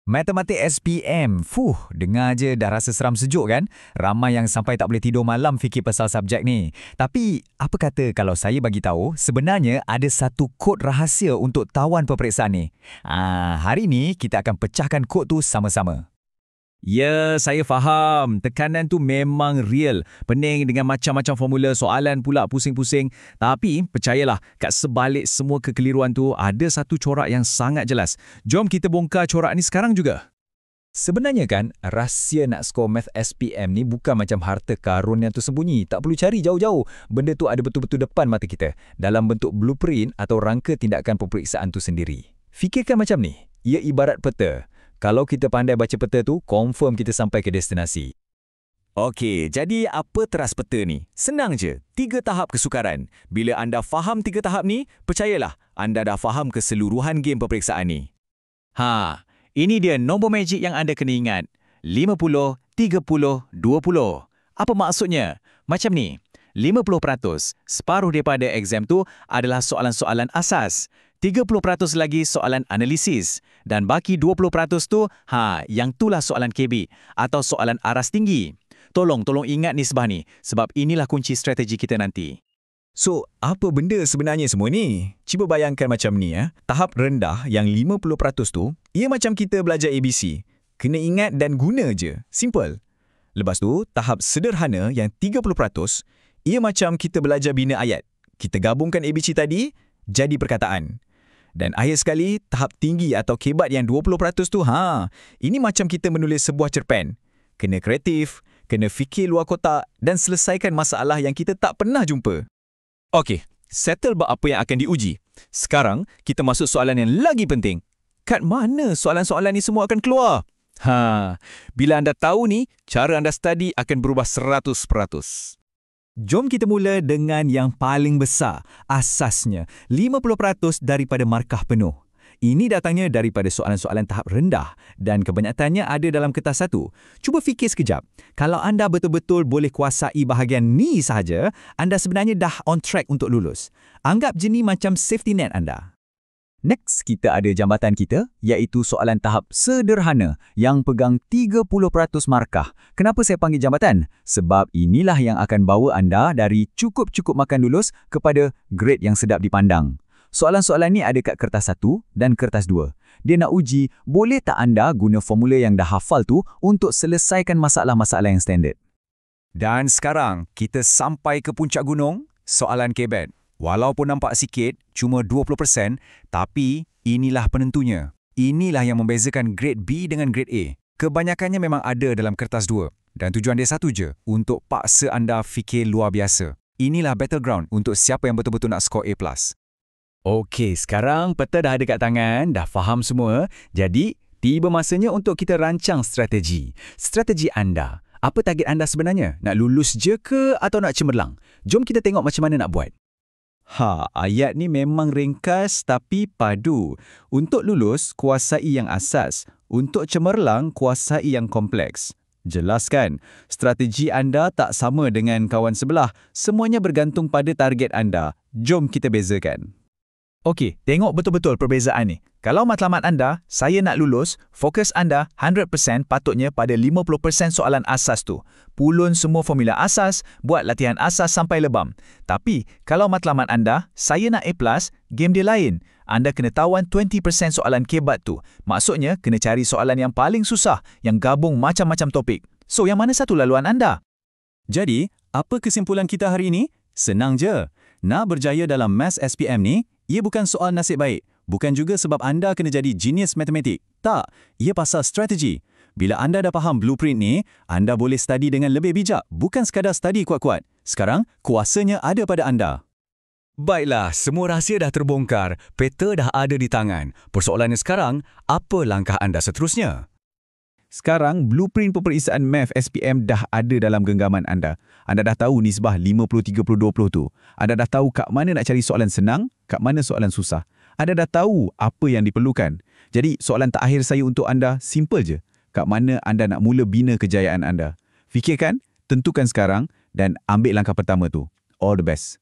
Matematik SPM, dengar je dah rasa seram sejuk kan? Ramai yang sampai tak boleh tidur malam fikir pasal subjek ni. Tapi, apa kata kalau saya bagi tahu sebenarnya ada satu kod rahsia untuk tawan peperiksaan ni? Hari ni kita akan pecahkan kod tu sama-sama. Ya, saya faham. Tekanan tu memang real. Pening dengan macam-macam formula, soalan pula pusing-pusing. Tapi, percayalah, kat sebalik semua kekeliruan tu, ada satu corak yang sangat jelas. Jom kita bongkar corak ni sekarang juga. Sebenarnya kan, rahsia nak skor Math SPM ni bukan macam harta karun yang tersembunyi. Tak perlu cari jauh-jauh. Benda tu ada betul-betul depan mata kita. Dalam bentuk blueprint atau rangka tindakan peperiksaan tu sendiri. Fikirkan macam ni. Ia ibarat peta. Kalau kita pandai baca peta tu, confirm kita sampai ke destinasi. Okey, jadi apa teras peta ni? Senang je, 3 tahap kesukaran. Bila anda faham 3 tahap ni, percayalah, anda dah faham keseluruhan game peperiksaan ni. Ini dia nombor magic yang anda kena ingat. 50, 30, 20. Apa maksudnya? Macam ni, 50%, separuh daripada exam tu adalah soalan-soalan asas. 30% lagi soalan analisis. Dan baki 20% tu, yang itulah soalan KB atau soalan aras tinggi. Tolong ingat nisbah ni, sebab inilah kunci strategi kita nanti. So, apa benda sebenarnya semua ni? Cuba bayangkan macam ni. Tahap rendah yang 50% tu, ia macam kita belajar ABC. Kena ingat dan guna je. Simple. Lepas tu, tahap sederhana yang 30%, ia macam kita belajar bina ayat. Kita gabungkan ABC tadi, jadi perkataan. Dan akhir sekali, tahap tinggi atau kebat yang 20% tu, ini macam kita menulis sebuah cerpen. Kena kreatif, kena fikir luar kotak dan selesaikan masalah yang kita tak pernah jumpa. Okey, settle bab apa yang akan diuji. Sekarang, kita masuk soalan yang lagi penting. Kat mana soalan-soalan ni semua akan keluar? Bila anda tahu ni, cara anda study akan berubah 100%. Jom kita mula dengan yang paling besar, asasnya 50% daripada markah penuh. Ini datangnya daripada soalan-soalan tahap rendah dan kebanyakannya ada dalam kertas satu. Cuba fikir sekejap, kalau anda betul-betul boleh kuasai bahagian ni sahaja, anda sebenarnya dah on track untuk lulus. Anggap je ni macam safety net anda. Next, kita ada jambatan kita, iaitu soalan tahap sederhana yang pegang 30% markah. Kenapa saya panggil jambatan? Sebab inilah yang akan bawa anda dari cukup-cukup makan lulus kepada grade yang sedap dipandang. Soalan-soalan ni ada kat kertas 1 dan kertas 2. Dia nak uji, boleh tak anda guna formula yang dah hafal tu untuk selesaikan masalah-masalah yang standard. Dan sekarang, kita sampai ke puncak gunung, soalan KBET. Walaupun nampak sikit, cuma 20%, tapi inilah penentunya. Inilah yang membezakan grade B dengan grade A. Kebanyakannya memang ada dalam kertas 2. Dan tujuan dia satu je, untuk paksa anda fikir luar biasa. Inilah battleground untuk siapa yang betul-betul nak skor A+. Okey, sekarang peta dah ada kat tangan, dah faham semua. Jadi, tiba masanya untuk kita rancang strategi. Strategi anda. Apa target anda sebenarnya? Nak lulus je ke atau nak cemerlang? Jom kita tengok macam mana nak buat. Ayat ni memang ringkas tapi padu. Untuk lulus, kuasai yang asas. Untuk cemerlang, kuasai yang kompleks. Jelas kan? Strategi anda tak sama dengan kawan sebelah. Semuanya bergantung pada target anda. Jom kita bezakan. Okey, tengok betul-betul perbezaan ni. Kalau matlamat anda, saya nak lulus, fokus anda 100% patutnya pada 50% soalan asas tu. Pulun semua formula asas, buat latihan asas sampai lebam. Tapi, kalau matlamat anda, saya nak A+, game dia lain. Anda kena tawan 20% soalan kebat tu. Maksudnya, kena cari soalan yang paling susah, yang gabung macam-macam topik. So, yang mana satu laluan anda? Jadi, apa kesimpulan kita hari ini? Senang je. Nak berjaya dalam Maths SPM ni, ia bukan soal nasib baik. Bukan juga sebab anda kena jadi genius matematik. Tak, ia pasal strategi. Bila anda dah faham blueprint ni, anda boleh study dengan lebih bijak. Bukan sekadar study kuat-kuat. Sekarang, kuasanya ada pada anda. Baiklah, semua rahsia dah terbongkar. Peta dah ada di tangan. Persoalannya sekarang, apa langkah anda seterusnya? Sekarang, blueprint peperiksaan Math SPM dah ada dalam genggaman anda. Anda dah tahu nisbah 50-30-20 tu. Anda dah tahu kat mana nak cari soalan senang, kat mana soalan susah. Anda dah tahu apa yang diperlukan. Jadi, soalan terakhir saya untuk anda, simple je. Kat mana anda nak mula bina kejayaan anda. Fikirkan, tentukan sekarang dan ambil langkah pertama tu. All the best.